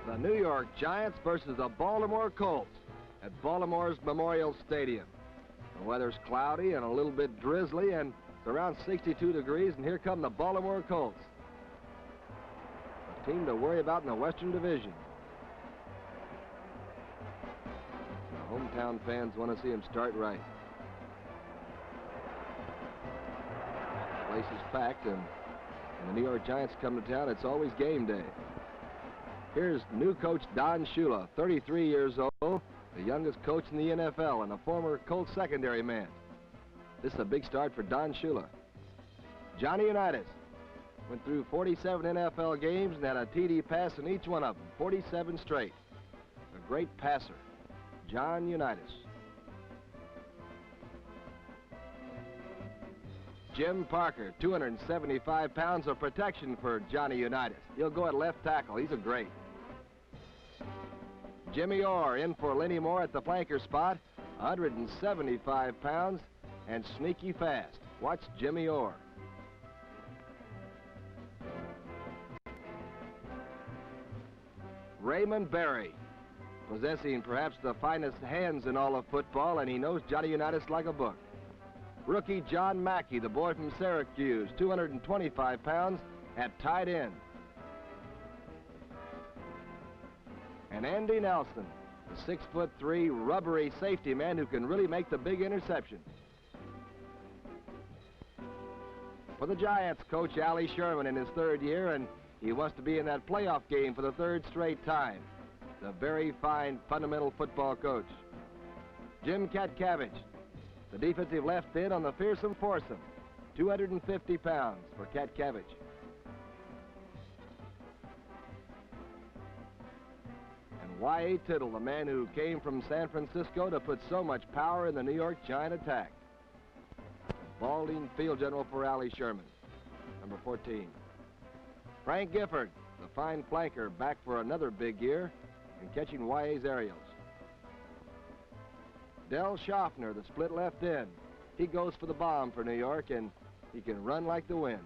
The New York Giants versus the Baltimore Colts at Baltimore's Memorial Stadium. The weather's cloudy and a little bit drizzly, and it's around 62 degrees, and here come the Baltimore Colts. A team to worry about in the Western Division. The hometown fans want to see them start right. The place is packed, and when the New York Giants come to town, it's always game day. Here's new coach Don Shula, 33 years old, the youngest coach in the NFL and a former Colts secondary man. This is a big start for Don Shula. Johnny Unitas went through 47 NFL games and had a TD pass in each one of them, 47 straight. A great passer, John Unitas. Jim Parker, 275 pounds of protection for Johnny Unitas. He'll go at left tackle. He's a great. Jimmy Orr in for Lenny Moore at the flanker spot, 175 pounds and sneaky fast. Watch Jimmy Orr. Raymond Berry, possessing perhaps the finest hands in all of football, and he knows Johnny Unitas like a book. Rookie John Mackey, the boy from Syracuse, 225 pounds at tight end. And Andy Nelson, the 6'3" rubbery safety man who can really make the big interception. For the Giants, Coach Allie Sherman in his third year, and he wants to be in that playoff game for the third straight time. The very fine fundamental football coach. Jim Katcavage, the defensive left end on the fearsome foursome, 250 pounds for Katcavage. And Y.A. Tittle, the man who came from San Francisco to put so much power in the New York Giant attack. Balding field general for Allie Sherman, number 14. Frank Gifford, the fine flanker, back for another big year and catching Y.A.'s aerials. Del Schaffner, the split left end. He goes for the bomb for New York, and he can run like the wind.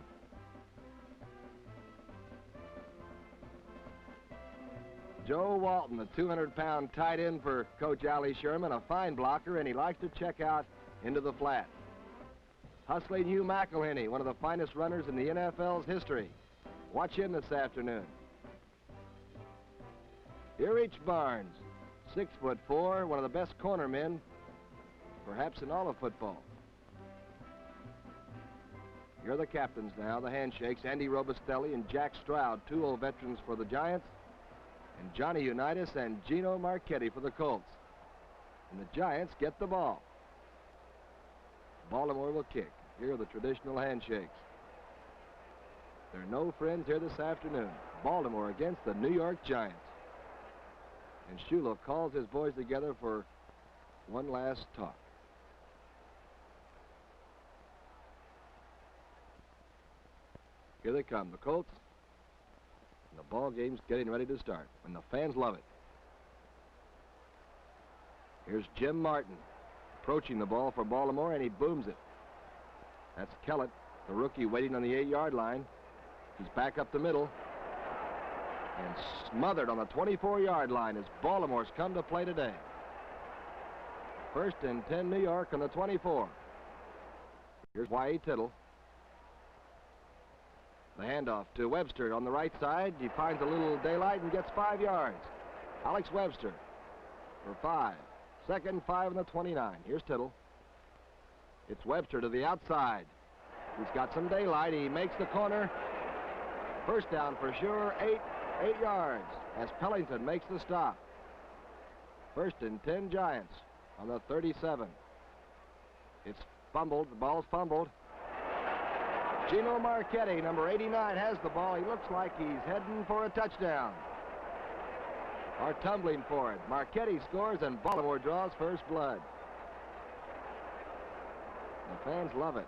Joe Walton, the 200-pound tight end for Coach Allie Sherman, a fine blocker, and he likes to check out into the flat. Hustling Hugh McElhenney, one of the finest runners in the NFL's history. Watch him this afternoon. Erich Barnes, 6'4", one of the best cornermen, perhaps in all of football. Here are the captains now, the handshakes. Andy Robustelli and Jack Stroud, two old veterans for the Giants, and Johnny Unitas and Gino Marchetti for the Colts. And the Giants get the ball. Baltimore will kick. Here are the traditional handshakes. There are no friends here this afternoon. Baltimore against the New York Giants. And Shula calls his boys together for one last talk. Here they come, the Colts. And the ball game's getting ready to start, and the fans love it. Here's Jim Martin approaching the ball for Baltimore, and he booms it. That's Kellett, the rookie, waiting on the 8-yard line. He's back up the middle. And smothered on the 24-yard line as Baltimore's come to play today. 1st and 10 New York on the 24. Here's Y.A. Tittle. The handoff to Webster on the right side. He finds a little daylight and gets 5 yards. Alex Webster for 5. 2nd and 5 on the 29. Here's Tittle. It's Webster to the outside. He's got some daylight. He makes the corner. First down for sure. 8 yards as Pellington makes the stop. 1st and 10 Giants on the 37. It's fumbled. The ball's fumbled. Gino Marchetti, number 89, has the ball. He looks like he's heading for a touchdown. Or tumbling for it. Marchetti scores and Baltimore draws first blood. The fans love it.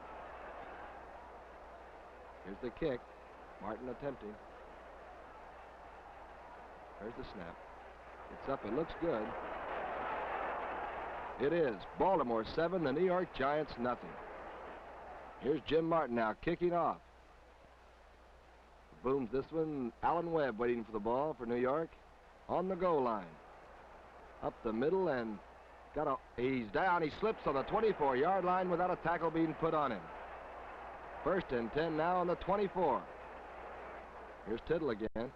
Here's the kick. Martin attempting. There's the snap. It's up. It looks good. It is. Baltimore 7, the New York Giants nothing. Here's Jim Martin now kicking off. Booms this one. Alan Webb waiting for the ball for New York on the goal line. Up the middle and he's down. He slips on the 24-yard line without a tackle being put on him. 1st and 10 now on the 24. Here's Tittle again.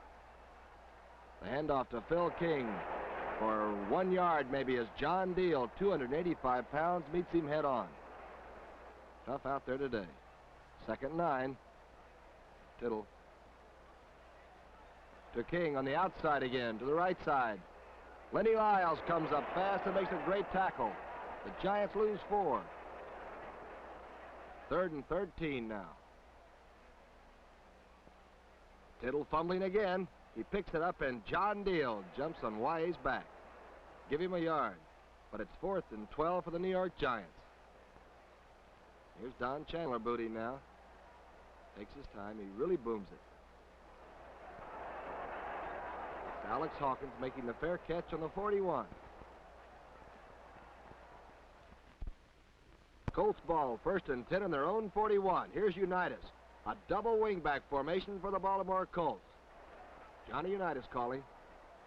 The handoff to Phil King for 1 yard maybe as John Deal, 285 pounds, meets him head on. Tough out there today. 2nd and 9. Tittle to King on the outside again, to the right side. Lenny Lyles comes up fast and makes a great tackle. The Giants lose 4. 3rd and 13 now. Tittle fumbling again. He picks it up and John Deal jumps on Wye's back. Give him a yard. But it's 4th and 12 for the New York Giants. Here's Don Chandler booting now. Takes his time. He really booms it. It's Alex Hawkins making the fair catch on the 41. Colts ball, 1st and 10 on their own 41. Here's Unitas. A double wingback formation for the Baltimore Colts. Johnny Unitas calling.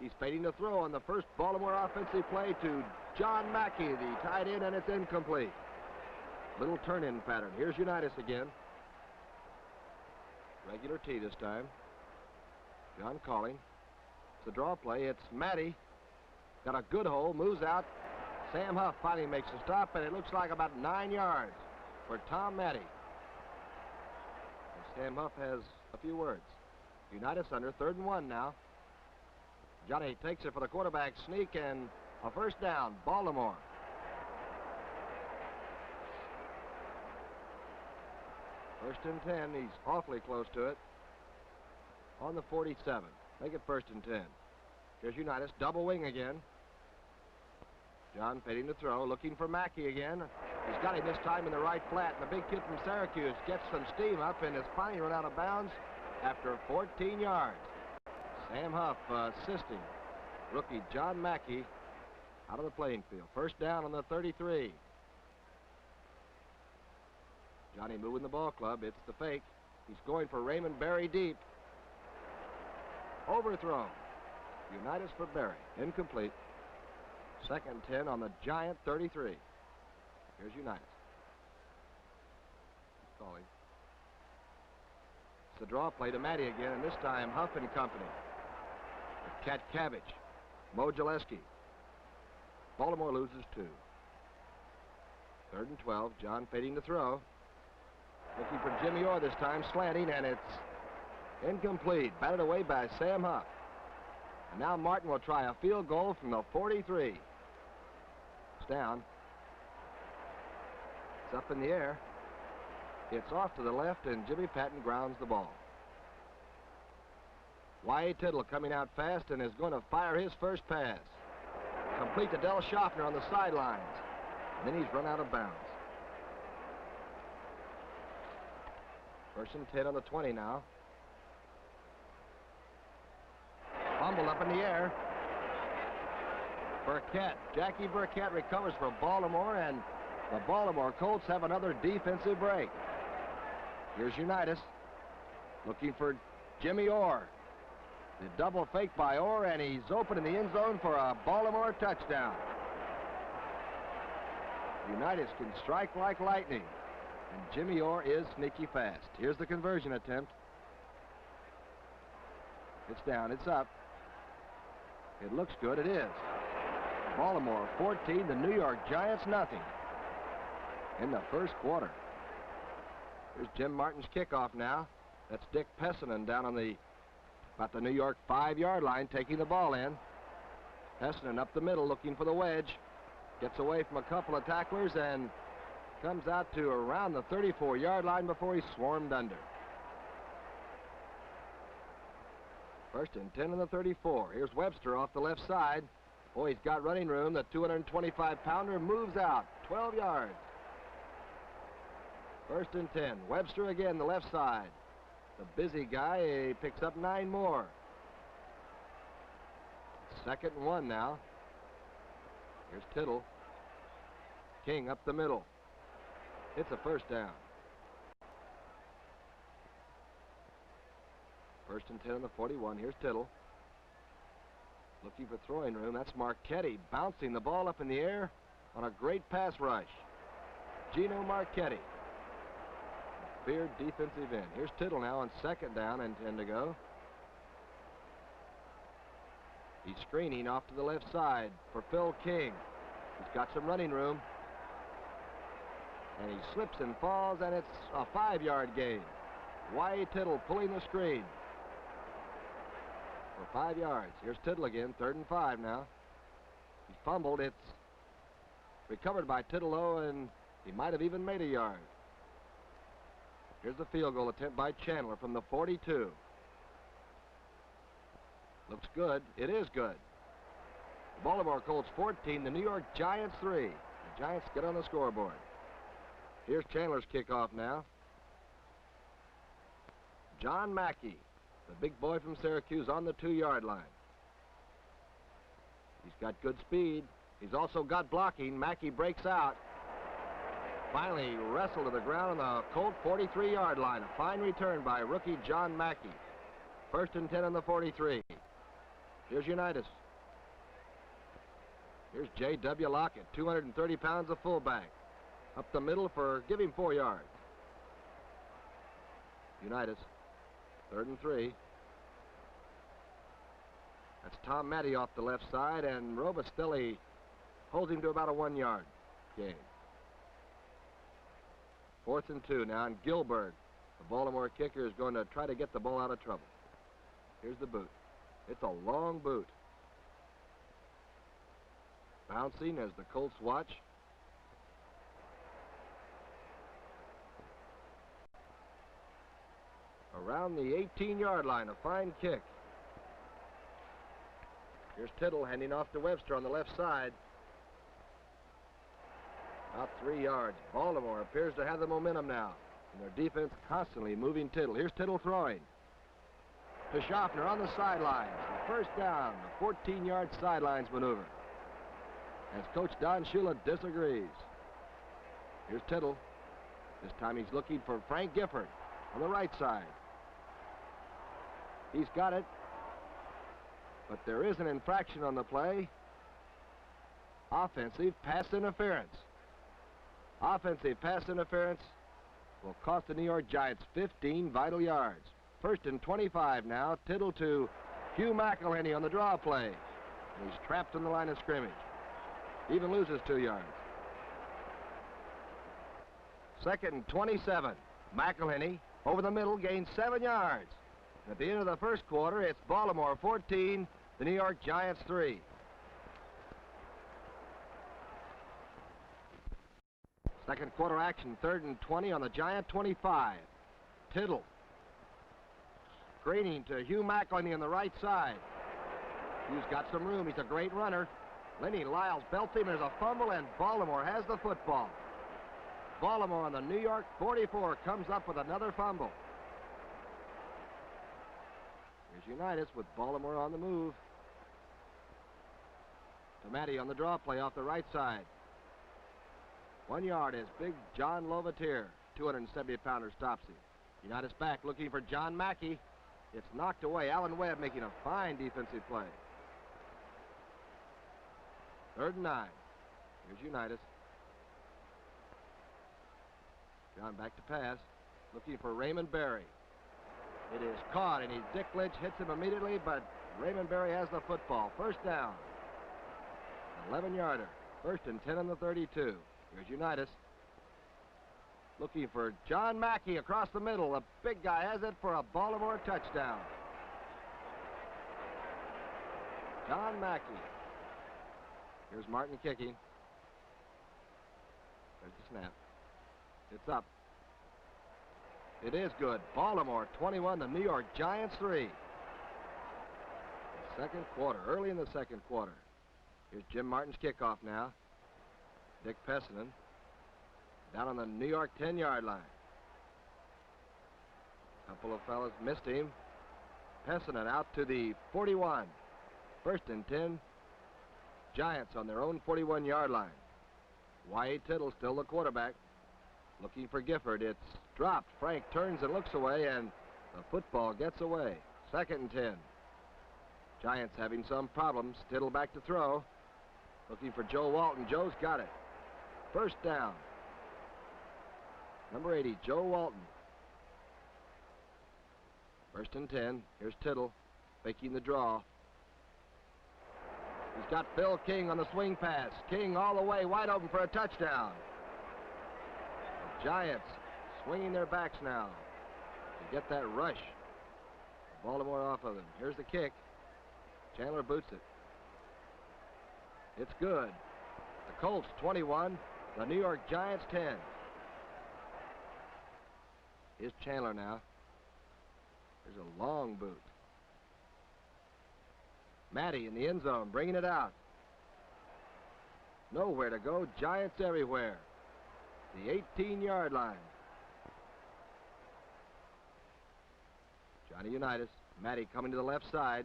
He's fading to throw on the first Baltimore offensive play to John Mackey, the tight end, and it's incomplete. Little turn-in pattern. Here's Unitas again. Regular T this time. John calling. It's a draw play. It's Matty. Got a good hole. Moves out. Sam Huff finally makes a stop, and it looks like about 9 yards for Tom Matty. And Sam Huff has a few words. Unitas under 3rd and 1 now. Johnny takes it for the quarterback sneak and a 1st down. Baltimore. First and 10. He's awfully close to it. On the 47. Make it 1st and 10. Here's Unitas. Double wing again. John fading to throw. Looking for Mackey again. He's got him this time in the right flat. And the big kid from Syracuse gets some steam up and is finally run out of bounds after 14 yards. Sam Huff assisting rookie John Mackey out of the playing field. 1st down on the 33. Johnny moving the ball club. It's the fake. He's going for Raymond Berry deep. Overthrown. Unitas for Berry. Incomplete. 2nd 10 on the Giant 33. Here's Unitas. He's calling. It's a draw play to Matty again, and this time Huff and company. Cat Cabbage. Mo Gillespie. Baltimore loses 2. 3rd and 12. John fading to throw. Looking for Jimmy Orr this time, slanting, and it's incomplete. Batted away by Sam Huff. And now Martin will try a field goal from the 43. It's down. It's up in the air. It's off to the left, and Jimmy Patton grounds the ball. Y.A. Tittle coming out fast and is going to fire his first pass. Complete to Del Schaffner on the sidelines. And then he's run out of bounds. 1st and 10 on the 20 now. Fumbled up in the air. Burkett. Jackie Burkett recovers for Baltimore, and the Baltimore Colts have another defensive break. Here's Unitas looking for Jimmy Orr. The double fake by Orr, and he's open in the end zone for a Baltimore touchdown. Unitas can strike like lightning, and Jimmy Orr is sneaky fast. Here's the conversion attempt. It's down, it's up. It looks good, it is. Baltimore 14, the New York Giants nothing in the 1st quarter. Here's Jim Martin's kickoff now. That's Dick Pessinen down on about the New York 5-yard line, taking the ball in. Pessinen up the middle looking for the wedge. Gets away from a couple of tacklers and comes out to around the 34-yard line before he's swarmed under. 1st and 10 on the 34. Here's Webster off the left side. Boy, he's got running room. The 225-pounder moves out 12 yards. 1st and 10. Webster again, the left side. The busy guy picks up 9 more. 2nd and 1 now. Here's Tittle. King up the middle. It's a 1st down. 1st and 10 on the 41. Here's Tittle. Looking for throwing room. That's Marchetti bouncing the ball up in the air on a great pass rush. Gino Marchetti. Beard defensive end. Here's Tittle now on second down and 10 to go. He's screening off to the left side for Phil King. He's got some running room. And he slips and falls, and it's a 5-yard gain. Wyatt Tittle pulling the screen for 5 yards. Here's Tittle again, 3rd and 5 now. He fumbled. It's recovered by Tittle, though, and he might have even made a yard. Here's the field goal attempt by Chandler from the 42. Looks good. It is good. The Baltimore Colts 14, the New York Giants 3. The Giants get on the scoreboard. Here's Chandler's kickoff now. John Mackey, the big boy from Syracuse, on the 2-yard line. He's got good speed. He's also got blocking. Mackey breaks out. Finally wrestled to the ground on the Colt 43-yard line. A fine return by rookie John Mackey. 1st and 10 on the 43. Here's Unitas. Here's J.W. Lockett, 230 pounds of fullback. Up the middle for, give him 4 yards. Unitas, 3rd and 3. That's Tom Matty off the left side, and Robustelli holds him to about a 1-yard gain. 4th and 2 now, and Gilbert, the Baltimore kicker, is going to try to get the ball out of trouble. Here's the boot. It's a long boot. Bouncing as the Colts watch. Around the 18-yard line, a fine kick. Here's Tittle handing off to Webster on the left side. About 3 yards. Baltimore appears to have the momentum now, and their defense constantly moving Tittle. Here's Tittle throwing to Schaffner on the sidelines. First down, the 14-yard sidelines maneuver, as Coach Don Shula disagrees. Here's Tittle. This time he's looking for Frank Gifford on the right side. He's got it, but there is an infraction on the play. Offensive pass interference. Offensive pass interference will cost the New York Giants 15 vital yards. 1st and 25 now. Tittle to Hugh McElhenney on the draw play. And he's trapped in the line of scrimmage. Even loses 2 yards. 2nd and 27. McElhenney over the middle gains 7 yards. At the end of the first quarter, it's Baltimore 14, the New York Giants 3. Second quarter action, 3rd and 20 on the Giant 25. Tittle screening to Hugh McElhenney on the right side. Hugh's got some room. He's a great runner. Lenny Lyles belts him. There's a fumble, and Baltimore has the football. Baltimore on the New York 44 comes up with another fumble. Here's Unitas with Baltimore on the move. To Matty on the draw play off the right side. 1 yard as big John Lovatir, 270-pounder, stops him. Unitas back looking for John Mackey. It's knocked away. Alan Webb making a fine defensive play. 3rd and 9. Here's Unitas. John back to pass. Looking for Raymond Berry. It is caught, and Dick Lynch hits him immediately, but Raymond Berry has the football. 1st down. 11-yarder. 1st and 10 on the 32. Here's Unitas. Looking for John Mackey across the middle. The big guy has it for a Baltimore touchdown. John Mackey. Here's Martin kicking. There's the snap. It's up. It is good. Baltimore 21, the New York Giants 3. The second quarter, early in the second quarter. Here's Jim Martin's kickoff now. Dick Pessinen down on the New York 10-yard line. A couple of fellas missed him. Pessinen out to the 41. 1st and 10. Giants on their own 41-yard line. Wyatt Tittle still the quarterback. Looking for Gifford. It's dropped. Frank turns and looks away, and the football gets away. 2nd and 10. Giants having some problems. Tittle back to throw. Looking for Joe Walton. Joe's got it. First down. Number 80, Joe Walton. First and 10. Here's Tittle faking the draw. He's got Phil King on the swing pass. King all the way, wide open for a touchdown. The Giants swinging their backs now to get that rush. Baltimore off of him. Here's the kick. Chandler boots it. It's good. The Colts 21, the New York Giants 10. Here's Chandler now. There's a long boot. Matty in the end zone, bringing it out. Nowhere to go. Giants everywhere. The 18-yard line. Johnny Unitas. Matty coming to the left side.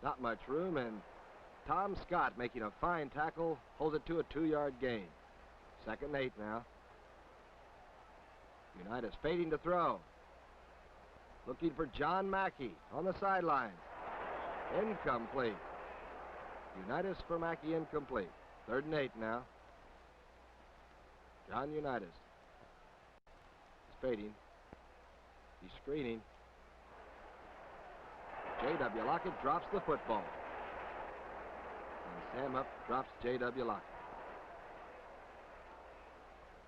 Not much room, and Tom Scott making a fine tackle. Holds it to a 2-yard gain. 2nd and 8 now. Unitas fading to throw. Looking for John Mackey on the sideline. Incomplete. Unitas for Mackey, incomplete. 3rd and 8 now. John Unitas. He's fading. He's screening. J.W. Lockett drops the football. And Sam Hupp drops J.W. Lockett.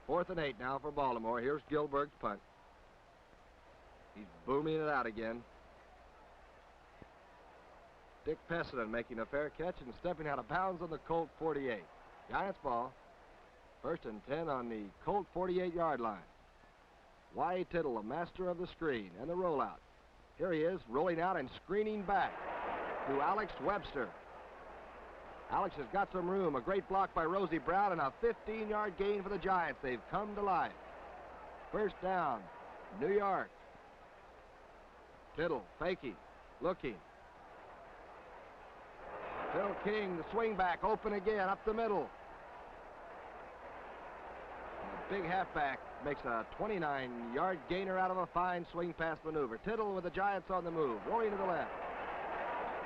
4th and 8 now for Baltimore. Here's Gilbert's punt. He's booming it out again. Dick Pessinen making a fair catch and stepping out of bounds on the Colt 48. Giants ball. 1st and 10 on the Colt 48-yard line. Y. Tittle, a master of the screen and the rollout. Here he is, rolling out and screening back to Alex Webster. Alex has got some room. A great block by Rosie Brown and a 15-yard gain for the Giants. They've come to life. 1st down, New York. Tittle faking, looking. Phil King, the swing back, open again, up the middle. And the big halfback makes a 29-yard gainer out of a fine swing pass maneuver. Tittle with the Giants on the move, rolling to the left.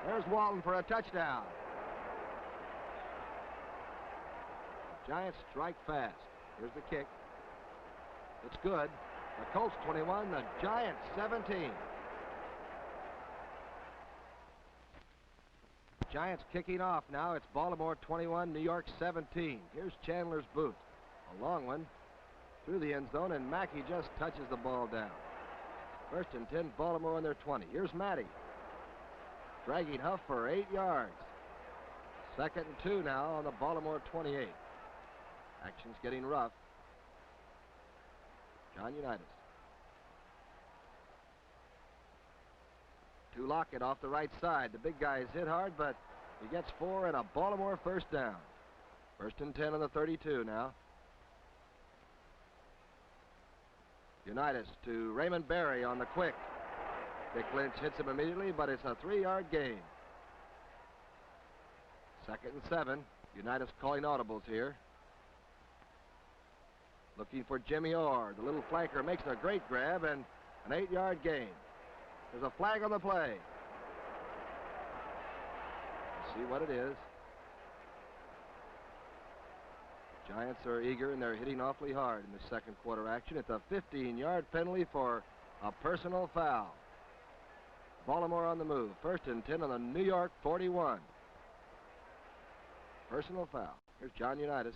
There's Walton for a touchdown. The Giants strike fast. Here's the kick. It's good. The Colts 21, the Giants 17. Giants kicking off now. It's Baltimore 21, New York 17. Here's Chandler's boot. A long one through the end zone, and Mackey just touches the ball down. 1st and 10, Baltimore on their 20. Here's Matty. Dragging Huff for 8 yards. 2nd and 2 now on the Baltimore 28. Action's getting rough. John Unitas. To Lockett off the right side. The big guy is hit hard, but he gets 4 and a Baltimore 1st down. 1st and 10 on the 32 now. Unitas to Raymond Berry on the quick. Dick Lynch hits him immediately, but it's a 3-yard gain. 2nd and 7. Unitas calling audibles here. Looking for Jimmy Orr. The little flanker makes a great grab and an 8-yard gain. There's a flag on the play. Let's see what it is. Giants are eager, and they're hitting awfully hard in the 2nd quarter action. It's a 15-yard penalty for a personal foul. Baltimore on the move. 1st and 10 on the New York 41. Personal foul. Here's John Unitas.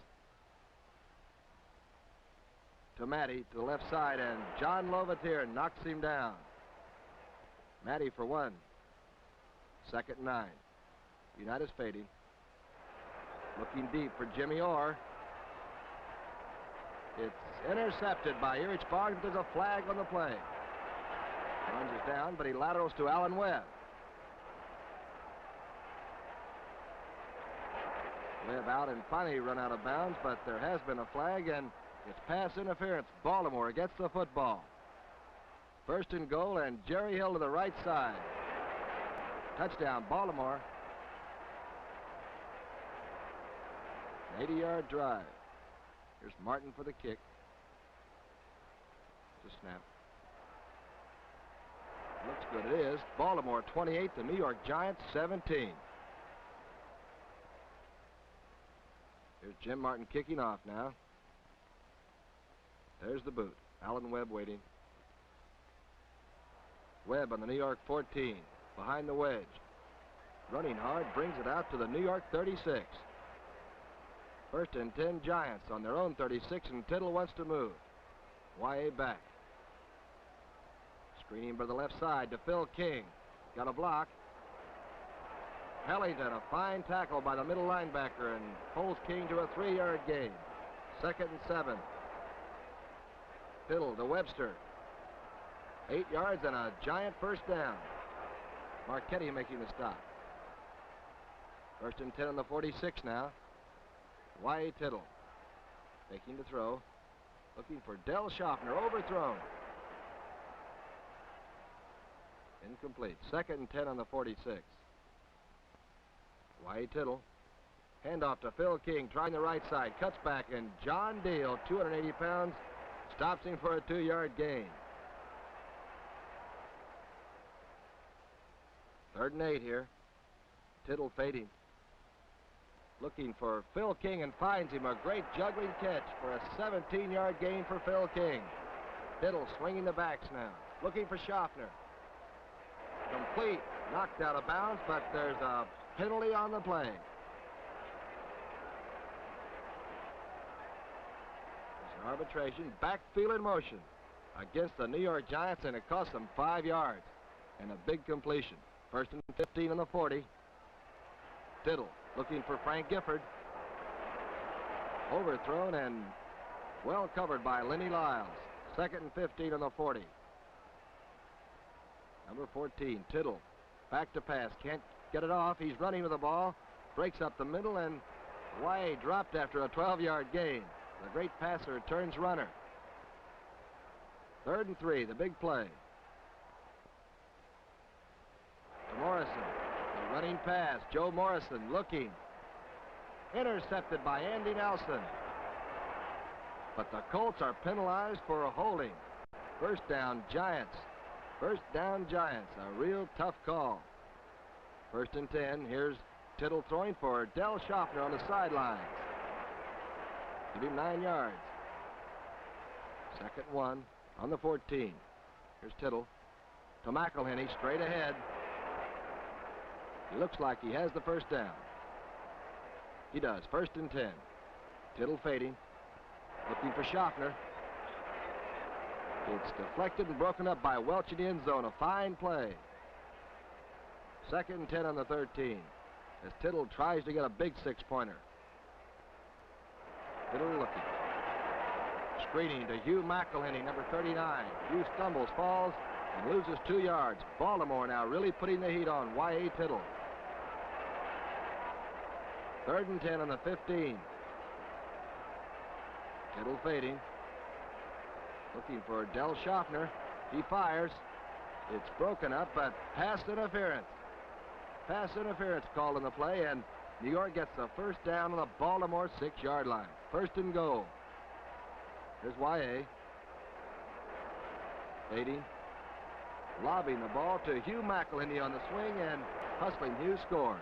To Matty to the left side, and John Lovetier knocks him down. Matty for 1. 2nd and 9. Unitas fading. Looking deep for Jimmy Orr. It's intercepted by Erich Barnes, but there's a flag on the play. Barnes is down, but he laterals to Alan Webb. Webb out and finally run out of bounds, but there has been a flag, and it's pass interference. Baltimore gets the football. 1st and goal, and Jerry Hill to the right side. Touchdown, Baltimore. An 80-yard drive. Here's Martin for the kick. It's a snap. Looks good. It is. Baltimore 28, the New York Giants 17. Here's Jim Martin kicking off now. There's the boot. Alan Webb waiting. Webb on the New York 14. Behind the wedge. Running hard, brings it out to the New York 36. First and 10 Giants on their own 36, and Tittle wants to move. Y.A. back. Screening by the left side to Phil King. Got a block. Pellington, a fine tackle by the middle linebacker, and holds King to a 3-yard gain. 2nd and 7. Tittle to Webster. 8 yards and a Giant first down. Marchetti making the stop. First and 10 on the 46 now. Y.A. Tittle. Making the throw. Looking for Del Schaffner. Overthrown. Incomplete. 2nd and 10 on the 46. Y.A. Tittle. Handoff to Phil King. Trying the right side. Cuts back, and John Deal, 280 pounds, stops him for a 2-yard gain. 3rd and 8 here. Tittle fading. Looking for Phil King and finds him. A great juggling catch for a 17-yard gain for Phil King. Tittle swinging the backs now. Looking for Schaffner. Complete. Knocked out of bounds, but there's a penalty on the play. There's an arbitration. Backfield in motion against the New York Giants, and it cost them 5 yards and a big completion. 1st and 15 on the 40. Tittle looking for Frank Gifford. Overthrown and well covered by Lenny Lyles. 2nd and 15 on the 40. Number 14, Tittle. Back to pass. Can't get it off. He's running with the ball. Breaks up the middle, and Y.A. dropped after a 12-yard gain. The great passer turns runner. 3rd and 3, the big play. To Morrison. The running pass. Joe Morrison looking. Intercepted by Andy Nelson. But the Colts are penalized for a holding. First down, Giants. First down, Giants. A real tough call. 1st and 10. Here's Tittle throwing for Del Schaffner on the sidelines. Give him 9 yards. 2nd 1 on the 14. Here's Tittle to McElhenney, straight ahead. He looks like he has the first down. He does. 1st and 10. Tittle fading. Looking for Schaffner. It's deflected and broken up by Welch in the end zone. A fine play. 2nd and 10 on the 13. As Tittle tries to get a big 6-pointer. Tittle looking. Screening to Hugh McElhenney, number 39. Hugh stumbles, falls, and loses 2 yards. Baltimore now really putting the heat on Y.A. Tittle. 3rd and 10 on the 15. Tittle fading. Looking for Del Schaffner. He fires. It's broken up, but pass interference. Pass interference called in the play, and New York gets the first down on the Baltimore 6-yard line. 1st and goal. Here's Y.A. Fading. Lobbing the ball to Hugh McElhenney on the swing, and hustling Hugh scores.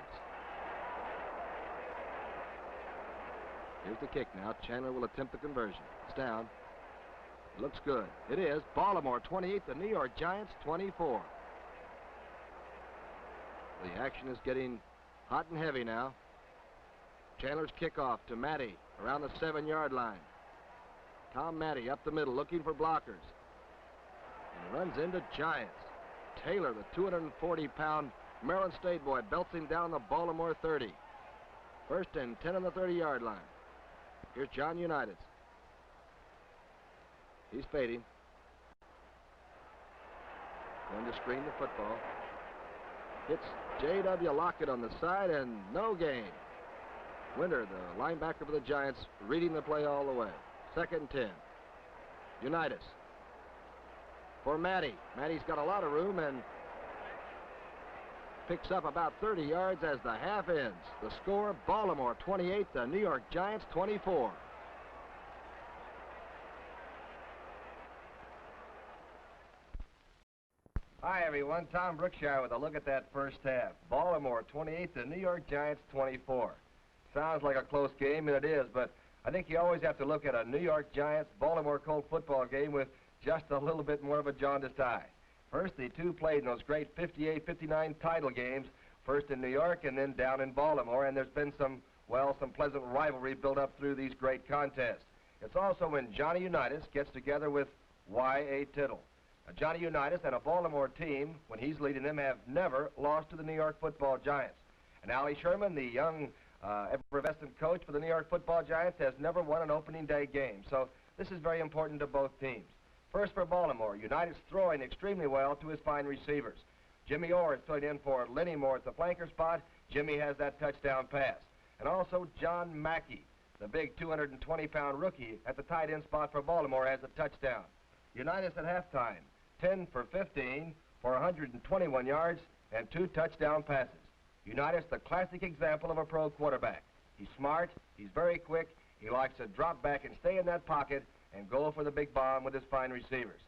Here's the kick now. Chandler will attempt the conversion. It's down. It looks good. It is. Baltimore 28, the New York Giants 24. The action is getting hot and heavy now. Chandler's kickoff to Matty around the 7-yard line. Tom Matty up the middle looking for blockers. And runs into Giants. Taylor, the 240-pound Maryland State boy, belts him down the Baltimore 30. 1st and 10 on the 30-yard line. Here's John Unitas. He's fading. Going to screen the football. Hits J.W. Lockett on the side, and no gain. Winter, the linebacker for the Giants, reading the play all the way. 2nd and 10. Unitas. For Matty. Matty's got a lot of room and picks up about 30 yards as the half ends. The score, Baltimore 28, the New York Giants 24. Hi, everyone. Tom Brookshire with a look at that first half. Baltimore 28, the New York Giants 24. Sounds like a close game, and it is, but I think you always have to look at a New York Giants-Baltimore Colts football game with just a little bit more of a jaundiced eye. First, the two played in those great 58-59 title games, first in New York and then down in Baltimore, and there's been some pleasant rivalry built up through these great contests. It's also when Johnny Unitas gets together with Y.A. Tittle. Johnny Unitas and a Baltimore team, when he's leading them, have never lost to the New York Football Giants. And Allie Sherman, the young, effervescent coach for the New York Football Giants, has never won an opening day game. So this is very important to both teams. First for Baltimore, Unitas throwing extremely well to his fine receivers. Jimmy Orr is filling in for Lenny Moore at the flanker spot. Jimmy has that touchdown pass. And also John Mackey, the big 220-pound rookie at the tight end spot for Baltimore, has a touchdown. Unitas at halftime, 10 for 15 for 121 yards and 2 touchdown passes. Unitas, the classic example of a pro quarterback. He's smart, he's very quick, he likes to drop back and stay in that pocket and go for the big bomb with his fine receivers.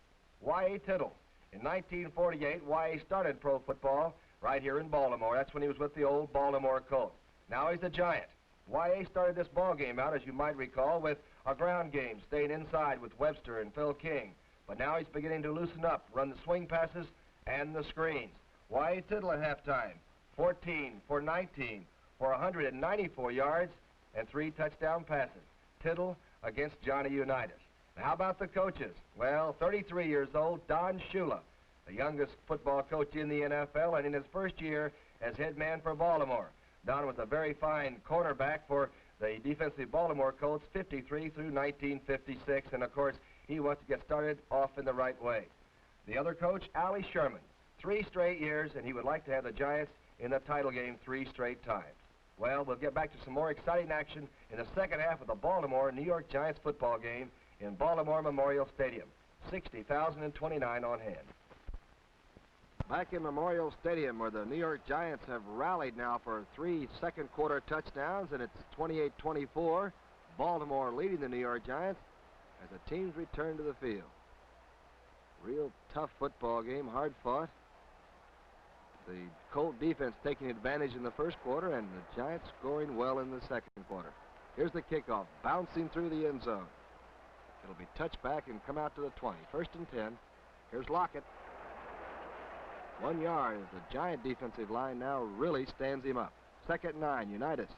Y.A. Tittle. In 1948, Y.A. started pro football right here in Baltimore. That's when he was with the old Baltimore Colts. Now he's a Giant. Y.A. started this ball game out, as you might recall, with a ground game, staying inside with Webster and Phil King. But now he's beginning to loosen up, run the swing passes and the screens. Y.A. Tittle at halftime, 14 for 19 for 194 yards and 3 touchdown passes. Tittle against Johnny Unitas. Now, how about the coaches? Well, 33 years old, Don Shula, the youngest football coach in the NFL, and in his first year as head man for Baltimore. Don was a very fine cornerback for the defensive Baltimore Colts, 53 through 1956, and of course, he wants to get started off in the right way. The other coach, Allie Sherman, 3 straight years, and he would like to have the Giants in the title game 3 straight times. Well, we'll get back to some more exciting action in the second half of the Baltimore-New York Giants football game in Baltimore Memorial Stadium. 60,029 on hand. Back in Memorial Stadium, where the New York Giants have rallied now for 3 second-quarter touchdowns, and it's 28-24. Baltimore leading the New York Giants as the teams return to the field. Real tough football game, hard fought. The Colt defense taking advantage in the first quarter, and the Giants scoring well in the second quarter. Here's the kickoff, bouncing through the end zone. It'll be touched back and come out to the 20. First and 10. Here's Lockett. 1 yard as the Giant defensive line now really stands him up. Second and 9, Unitas.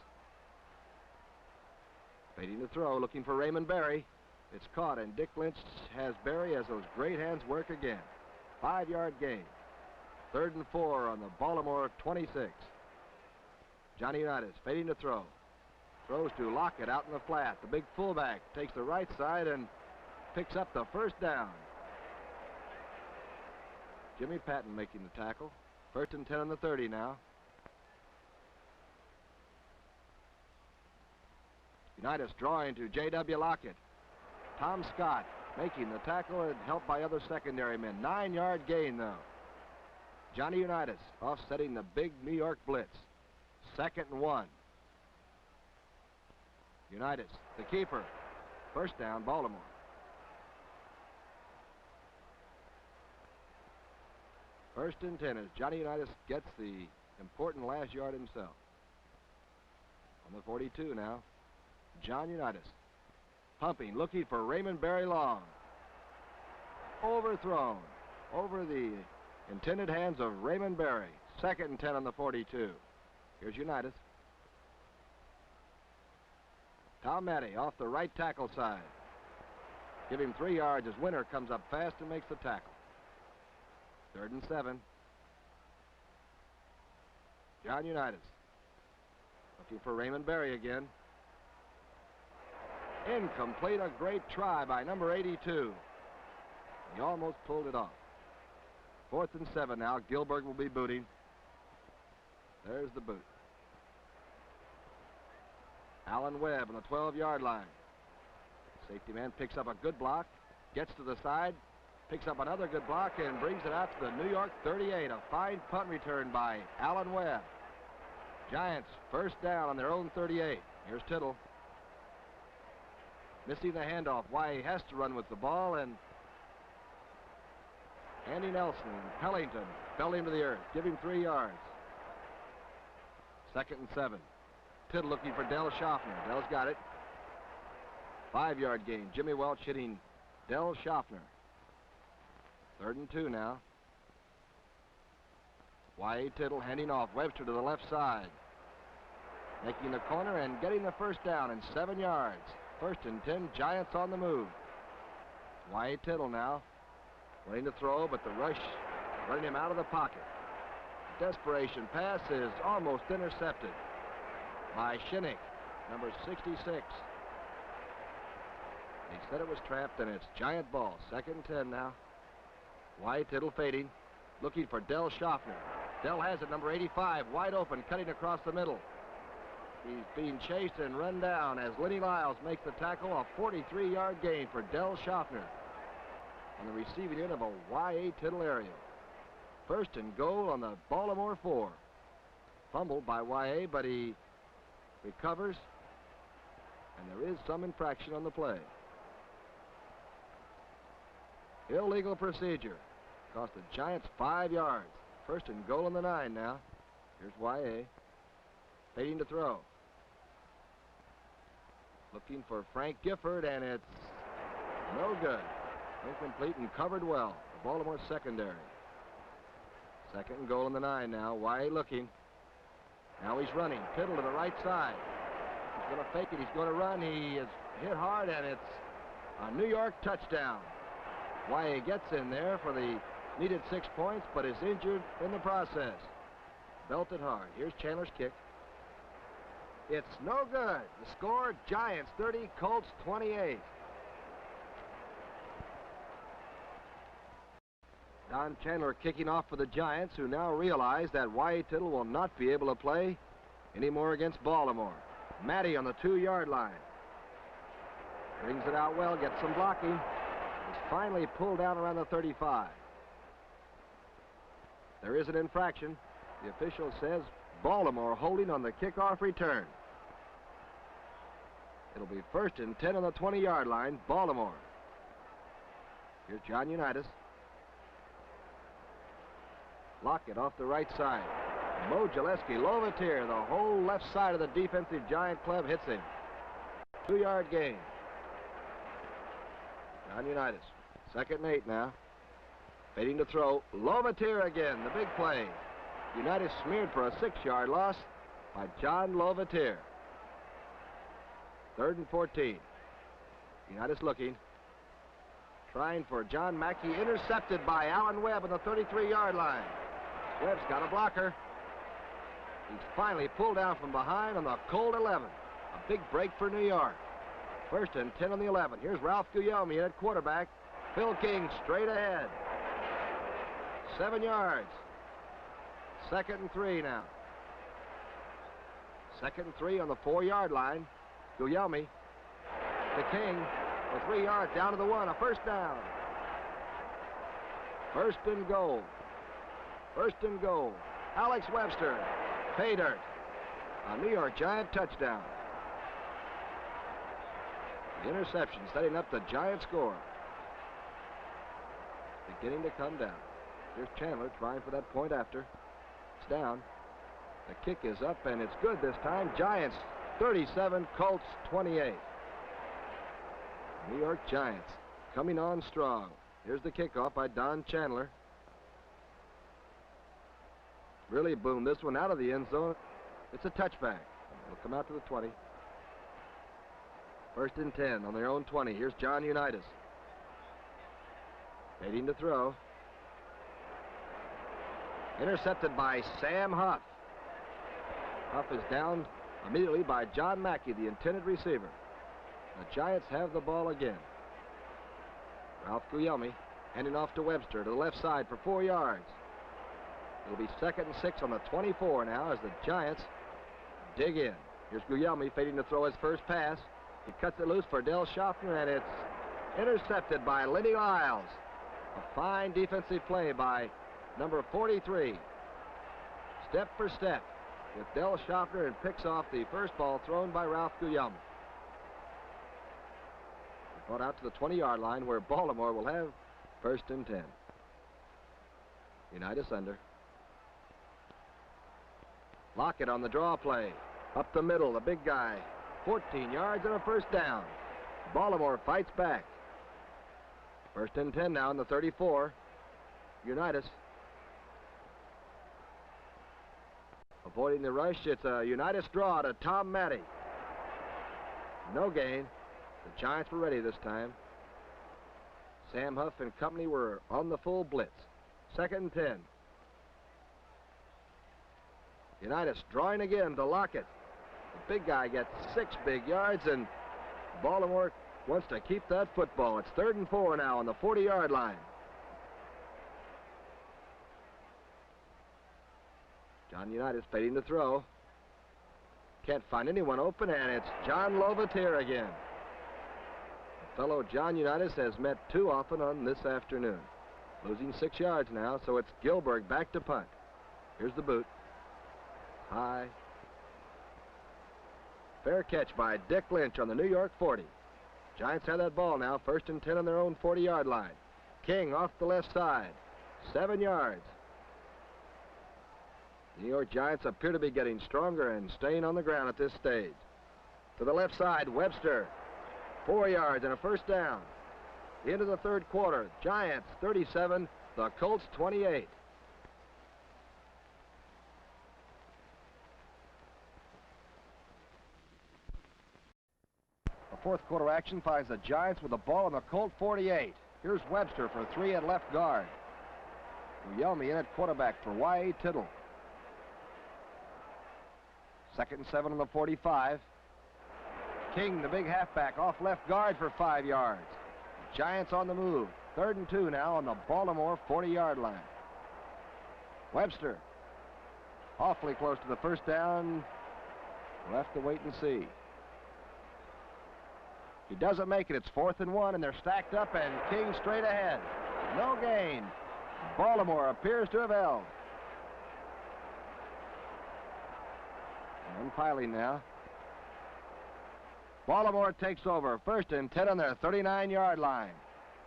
Fading to throw, looking for Raymond Berry. It's caught, and Dick Lynch has Berry as those great hands work again. 5-yard gain. Third and 4 on the Baltimore 26. Johnny Unitas fading to throw. Throws to Lockett out in the flat. The big fullback takes the right side and picks up the first down. Jimmy Patton making the tackle. First and 10 on the 30 now. Unitas drawing to J.W. Lockett. Tom Scott making the tackle and helped by other secondary men. 9-yard gain, though. Johnny Unitas offsetting the big New York blitz. Second and 1. Unitas, the keeper. First down, Baltimore. First and 10 as Johnny Unitas gets the important last yard himself. On the 42 now, John Unitas. Pumping, looking for Raymond Berry Long. Overthrown over the intended hands of Raymond Berry. Second and 10 on the 42. Here's Unitas. Tom Matty off the right tackle side. Give him 3 yards as Winter comes up fast and makes the tackle. Third and 7. John Unitas. Looking for Raymond Berry again. Incomplete, a great try by number 82. He almost pulled it off. Fourth and 7 now. Gilbert will be booting. There's the boot. Alan Webb on the 12-yard line. Safety man picks up a good block, gets to the side, picks up another good block, and brings it out to the New York 38. A fine punt return by Alan Webb. Giants first down on their own 38. Here's Tittle. Missing the handoff. Why he has to run with the ball, and Andy Nelson, Pellington, fell him to the earth. Give him 3 yards. 2nd and 7. Tittle looking for Del Schaffner. Dell's got it. 5-yard gain. Jimmy Welch hitting Del Schaffner. 3rd and 2 now. Y.A. Tittle handing off. Webster to the left side. Making the corner and getting the first down and 7 yards. 1st and 10, Giants on the move. Y.A. Tittle now. Waiting to throw, but the rush running him out of the pocket. Desperation pass is almost intercepted by Shinnick, number 66. He said it was trapped, and it's Giant ball. 2nd and 10 now. Y.A. Tittle fading, looking for Del Schaffner. Del has it, number 85, wide open, cutting across the middle. He's being chased and run down as Lenny Lyles makes the tackle. A 43-yard gain for Del Schaffner on the receiving end of a Y.A. Tittle aerial. 1st and goal on the Baltimore 4. Fumbled by Y.A., but he recovers, and there is some infraction on the play. Illegal procedure. Cost the Giants 5 yards. 1st and goal on the 9 now. Here's Y.A. fading to throw. Looking for Frank Gifford, and it's no good. Incomplete and covered well. The Baltimore secondary. 2nd and goal on the 9 now. Y.A. looking. Now he's running. Tittle to the right side. He's going to fake it. He's going to run. He is hit hard, and it's a New York touchdown. Y.A. gets in there for the needed 6 points, but is injured in the process. Belted hard. Here's Chandler's kick. It's no good. The score, Giants 30, Colts 28. Don Chandler kicking off for the Giants, who now realize that Y.A. Tittle will not be able to play anymore against Baltimore. Matty on the 2-yard line. Brings it out well, gets some blocking. Is finally pulled down around the 35. There is an infraction. The official says Baltimore holding on the kickoff return. It'll be 1st and 10 on the 20-yard line, Baltimore. Here's John Unitas. Lockett off the right side. Mo Gillespie, Lovatier, the whole left side of the defensive Giant club hits him. 2-yard gain. John Unitas. 2nd and 8 now. Fading to throw. Lovatier again, the big play. Unitas smeared for a 6-yard loss by John Lovatier. 3rd and 14. Unitas looking. Trying for John Mackey. Intercepted by Alan Webb on the 33-yard line. Webb's got a blocker. He's finally pulled down from behind on the cold 11. A big break for New York. 1st and 10 on the 11. Here's Ralph Guglielmi at quarterback. Phil King straight ahead. 7 yards. 2nd and 3 now. 2nd and 3 on the 4-yard line. Guglielmi to King for 3 yards down to the 1. A 1st down. 1st and goal. 1st and goal. Alex Webster. Pay dirt. A New York Giant touchdown. The interception setting up the Giant score. Beginning to come down. Here's Chandler trying for that point after. It's down. The kick is up, and it's good this time. Giants 37, Colts 28. New York Giants coming on strong. Here's the kickoff by Don Chandler. Really boomed this one out of the end zone. It's a touchback. It'll come out to the 20. 1st and 10 on their own 20. Here's John Unitas. Waiting to throw. Intercepted by Sam Huff. Huff is down immediately by John Mackey, the intended receiver. The Giants have the ball again. Ralph Guglielmi handing off to Webster to the left side for 4 yards. It'll be 2nd and 6 on the 24 now as the Giants dig in. Here's Guglielmi fading to throw his first pass. He cuts it loose for Del Schaffner, and it's intercepted by Lenny Lyles. A fine defensive play by number 43. Step for step with Del Schaffner, and picks off the first ball thrown by Ralph Guglielmi. Brought out to the 20-yard line where Baltimore will have 1st and 10. Unitas under. Lockett on the draw play. Up the middle, the big guy. 14 yards and a first down. Baltimore fights back. First and 10 now in the 34. Unitas. Avoiding the rush, it's a Unitas draw to Tom Matty. No gain. The Giants were ready this time. Sam Huff and company were on the full blitz. Second and 10. Unitas drawing again to Lockett. The big guy gets 6 big yards, and Baltimore wants to keep that football. It's 3rd and 4 now on the 40-yard line. John Unitas fading to throw. Can't find anyone open, and it's John Lovatier again. The fellow John Unitas has met too often on this afternoon. Losing 6 yards now, so it's Gilbert back to punt. Here's the boot. High. Fair catch by Dick Lynch on the New York 40. Giants have that ball now, 1st and 10 on their own 40-yard line. King off the left side. 7 yards. New York Giants appear to be getting stronger and staying on the ground at this stage. To the left side, Webster. 4 yards and a first down. The end of the 3rd quarter. Giants 37, the Colts 28. The 4th quarter action finds the Giants with the ball on the Colt 48. Here's Webster for 3 at left guard. Guglielmi in at quarterback for Y.A. Tittle. 2nd and 7 on the 45. King, the big halfback, off left guard for 5 yards. Giants on the move. 3rd and 2 now on the Baltimore 40-yard line. Webster, awfully close to the first down. We'll have to wait and see. He doesn't make it. It's 4th and 1, and they're stacked up, and King straight ahead. No gain. Baltimore appears to have held. Unpiling now. Baltimore takes over. 1st and 10 on their 39-yard line.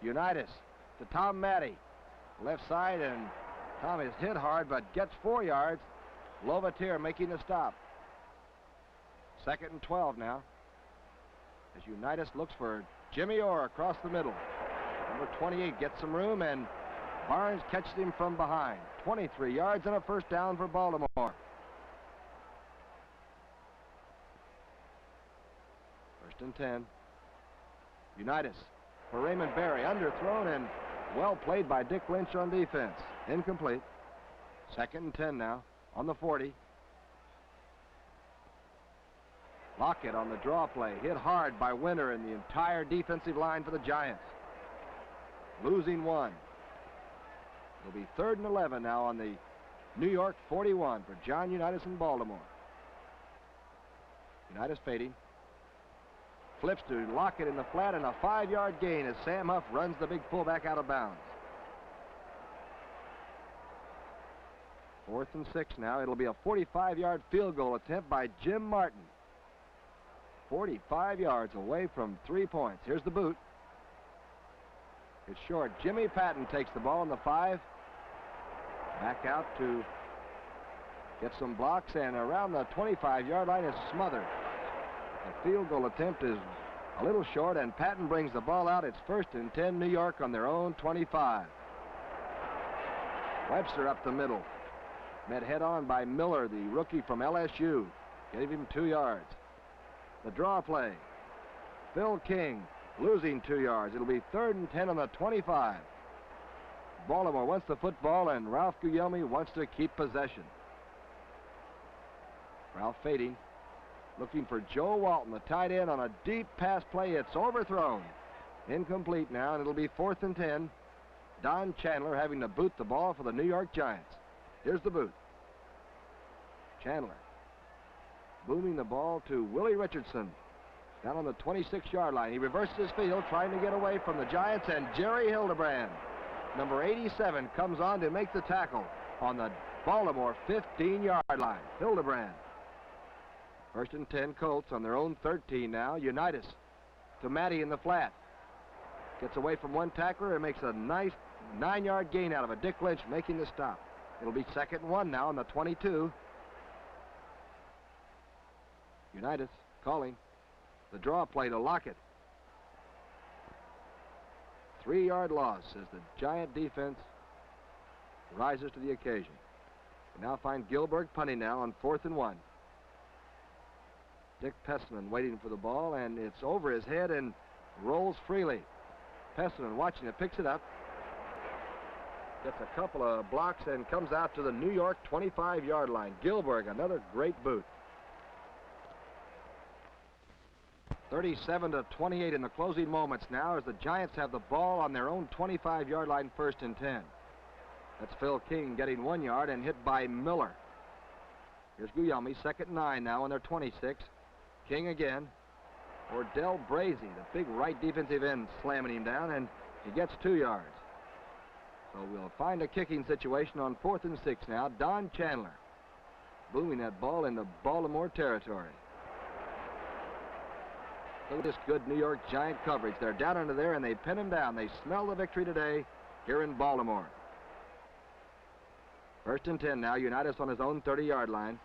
Unitas to Tom Matty. Left side, and Tom is hit hard but gets 4 yards. Lovatier making the stop. 2nd and 12 now. As Unitas looks for Jimmy Orr across the middle. Number 28 gets some room, and Barnes catches him from behind. 23 yards and a first down for Baltimore. 1st and 10. Unitas for Raymond Berry. Underthrown and well played by Dick Lynch on defense. Incomplete. 2nd and 10 now on the 40. Lockett on the draw play. Hit hard by Winter and the entire defensive line for the Giants. Losing 1. It'll be 3rd and 11 now on the New York 41 for John Unitas in Baltimore. Unitas fading. Flips to Lockett in the flat, and a 5-yard gain as Sam Huff runs the big fullback out of bounds. 4th and 6 now. It'll be a 45-yard field goal attempt by Jim Martin. 45 yards away from 3 points. Here's the boot. It's short. Jimmy Patton takes the ball on the 5. Back out to get some blocks, and around the 25-yard line is smothered. The field goal attempt is a little short, and Patton brings the ball out. It's 1st and 10, New York on their own 25. Webster up the middle. Met head-on by Miller, the rookie from LSU. Gave him 2 yards. The draw play. Phil King losing 2 yards. It'll be 3rd and 10 on the 25. Baltimore wants the football, and Ralph Guglielmi wants to keep possession. Ralph fading. Looking for Joe Walton, the tight end, on a deep pass play. It's overthrown. Incomplete now, and it'll be 4th and 10. Don Chandler having to boot the ball for the New York Giants. Here's the boot. Chandler booming the ball to Willie Richardson down on the 26-yard line. He reverses his field, trying to get away from the Giants, and Jerry Hildebrand, number 87, comes on to make the tackle on the Baltimore 15-yard line. Hildebrand. 1st and 10, Colts on their own 13 now. Unitas to Matty in the flat. Gets away from one tackler and makes a nice 9-yard gain out of it. Dick Lynch making the stop. It'll be 2nd and 1 now on the 22. Unitas calling the draw play to Lockett. 3-yard loss as the Giant defense rises to the occasion. We now find Gilbert punting now on 4th and 1. Dick Pesman waiting for the ball, and it's over his head and rolls freely. Pesman watching it, picks it up, gets a couple of blocks and comes out to the New York 25-yard line. Gilbert, another great boot. 37-28 in the closing moments now as the Giants have the ball on their own 25-yard line, 1st and 10. That's Phil King getting 1 yard and hit by Miller. Here's Guglielmi, 2nd and 9 now on their 26. King again. Ordell Brazy, the big right defensive end, slamming him down, and he gets 2 yards. So we'll find a kicking situation on 4th and 6 now. Don Chandler booming that ball into Baltimore territory. Look at this good New York Giant coverage. They're down under there, and they pin him down. They smell the victory today here in Baltimore. 1st and 10 now. Unitas on his own 30-yard line.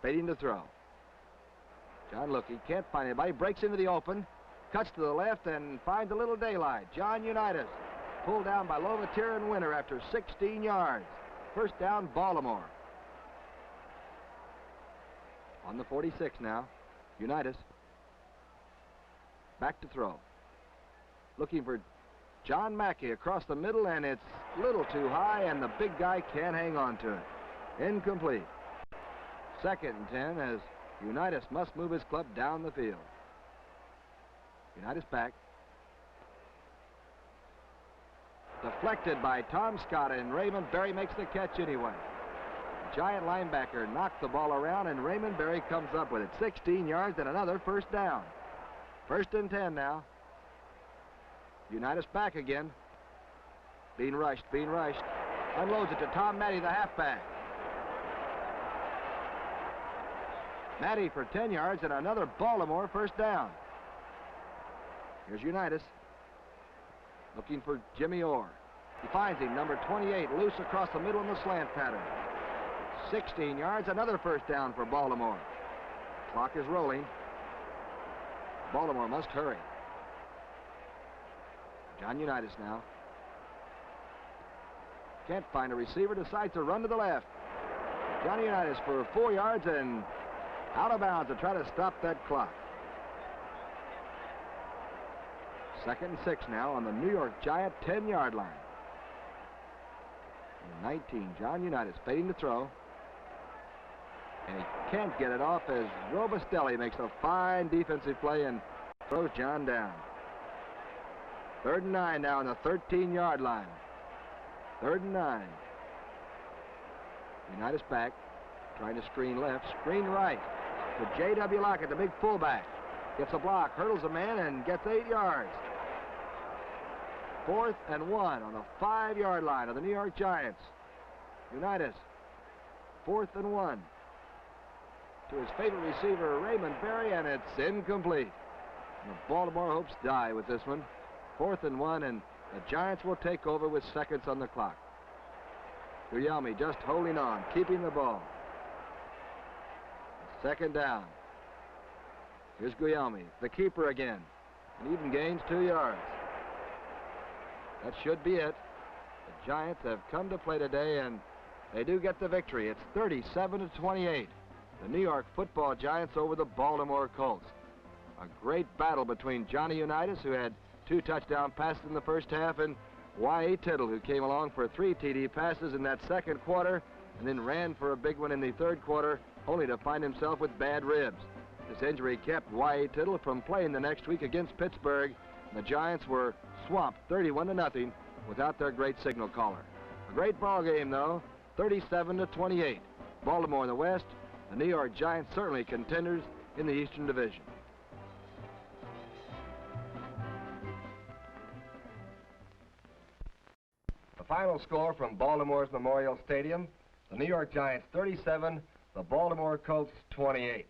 Fading to throw. John Lookey can't find anybody. Breaks into the open. Cuts to the left and finds a little daylight. John Unitas pulled down by Lovatier and Winter after 16 yards. 1st down, Baltimore. On the 46 now. Unitas. Back to throw. Looking for John Mackey across the middle, and it's a little too high, and the big guy can't hang on to it. Incomplete. 2nd and 10 as Unitas must move his club down the field. Unitas back. Deflected by Tom Scott, and Raymond Berry makes the catch anyway. Giant linebacker knocked the ball around, and Raymond Berry comes up with it. 16 yards and another 1st down. 1st and 10 now. Unitas back again. Being rushed. Unloads it to Tom Matty, the halfback. Matty for 10 yards and another Baltimore 1st down. Here's Unitas. Looking for Jimmy Orr. He finds him, number 28, loose across the middle in the slant pattern. 16 yards, another 1st down for Baltimore. Clock is rolling. Baltimore must hurry. John Unitas now. Can't find a receiver, decides to run to the left. Johnny Unitas for 4 yards and out of bounds to try to stop that clock. 2nd and 6 now on the New York Giant 10-yard line. Number 19, John Unitas fading to throw. And he can't get it off as Robustelli makes a fine defensive play and throws John down. 3rd and 9 now on the 13-yard line. 3rd and 9. Unitas back, trying to screen left, screen right. To J.W. Lockett, the big fullback. Gets a block, hurdles a man, and gets 8 yards. 4th and 1 on the 5-yard line of the New York Giants. Unitas, 4th and 1. To his favorite receiver, Raymond Berry, and it's incomplete. And the Baltimore hopes die with this one. 4th and 1, and the Giants will take over with seconds on the clock. Guglielmi just holding on, keeping the ball. 2nd down. Here's Guglielmi, the keeper again, and even gains 2 yards. That should be it. The Giants have come to play today, and they do get the victory. It's 37-28. The New York Football Giants over the Baltimore Colts. A great battle between Johnny Unitas, who had 2 touchdown passes in the 1st half, and Y.A. Tittle, who came along for 3 TD passes in that 2nd quarter, and then ran for a big one in the 3rd quarter, only to find himself with bad ribs. This injury kept Y.A. Tittle from playing the next week against Pittsburgh. The Giants were swamped 31-0 without their great signal caller. A great ball game, though, 37-28. Baltimore in the West, the New York Giants certainly contenders in the Eastern Division. The final score from Baltimore's Memorial Stadium, the New York Giants 37, the Baltimore Colts 28.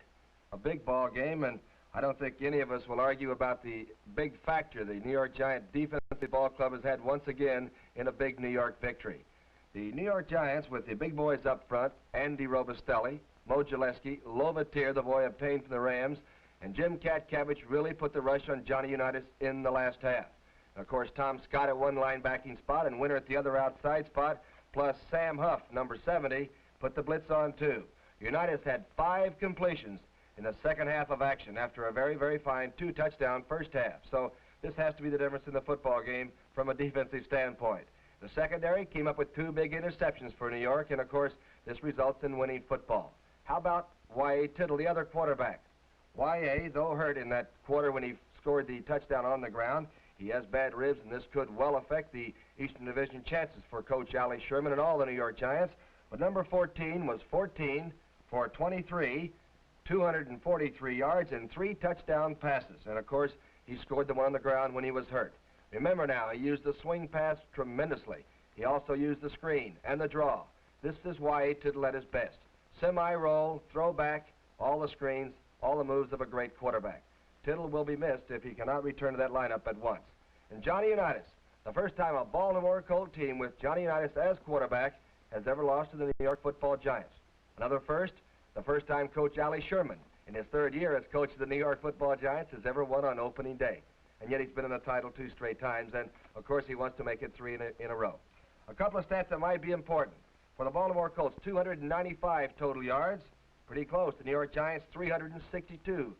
A big ball game, and I don't think any of us will argue about the big factor the New York Giant defensive ball club has had once again in in a big New York victory. The New York Giants, with the big boys up front, Andy Robustelli, Mo Gillespie, Lovatier, the boy obtained from the Rams, and Jim Catcavage really put the rush on Johnny Unitas in the last half. And of course, Tom Scott at one linebacking spot and Winter at the other outside spot, plus Sam Huff, number 70, put the blitz on too. Unitas had 5 completions in the second half of action after a very, very fine 2-touchdown first half. So this has to be the difference in the football game from a defensive standpoint. The secondary came up with 2 big interceptions for New York, and of course, this results in winning football. How about Y.A. Tittle, the other quarterback? Y.A., though hurt in that quarter when he scored the touchdown on the ground, he has bad ribs, and this could well affect the Eastern Division chances for Coach Allie Sherman and all the New York Giants. But number 14 was 14 for 23, 243 yards, and 3 touchdown passes. And of course, he scored the one on the ground when he was hurt. Remember now, he used the swing pass tremendously. He also used the screen and the draw. This is Y.A. Tittle at his best. Semi-roll, throw back, all the screens, all the moves of a great quarterback. Tittle will be missed if he cannot return to that lineup at once. And Johnny Unitas, the first time a Baltimore Colt team with Johnny Unitas as quarterback has ever lost to the New York Football Giants. Another first, the first time Coach Allie Sherman, in his 3rd year as coach of the New York Football Giants, has ever won on opening day. And yet he's been in the title 2 straight times, and of course he wants to make it 3 in a row. A couple of stats that might be important. For the Baltimore Colts, 295 total yards, pretty close. The New York Giants, 362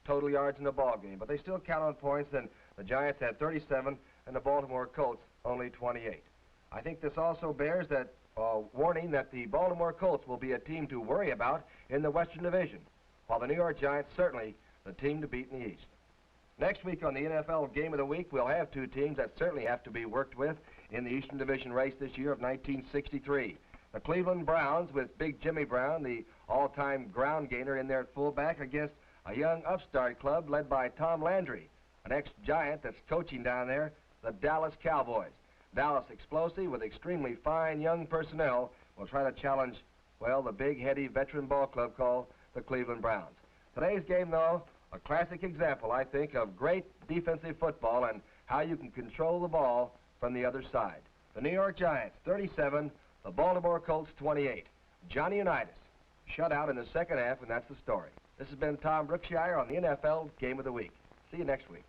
total yards in the ball game, but they still count on points, and the Giants had 37 and the Baltimore Colts only 28. I think this also bears that warning that the Baltimore Colts will be a team to worry about in the Western Division, while the New York Giants certainly the team to beat in the East. Next week on the NFL Game of the Week, we'll have 2 teams that certainly have to be worked with in the Eastern Division race this year of 1963. The Cleveland Browns with Big Jimmy Brown, the all-time ground gainer, in there at fullback against a young upstart club led by Tom Landry, an ex-Giant that's coaching down there, the Dallas Cowboys. Dallas, explosive with extremely fine young personnel, will try to challenge, well, the big, heady veteran ball club called the Cleveland Browns. Today's game, though, a classic example, I think, of great defensive football and how you can control the ball from the other side. The New York Giants, 37, the Baltimore Colts, 28. Johnny Unitas shut out in the second half, and that's the story. This has been Tom Brookshire on the NFL Game of the Week. See you next week.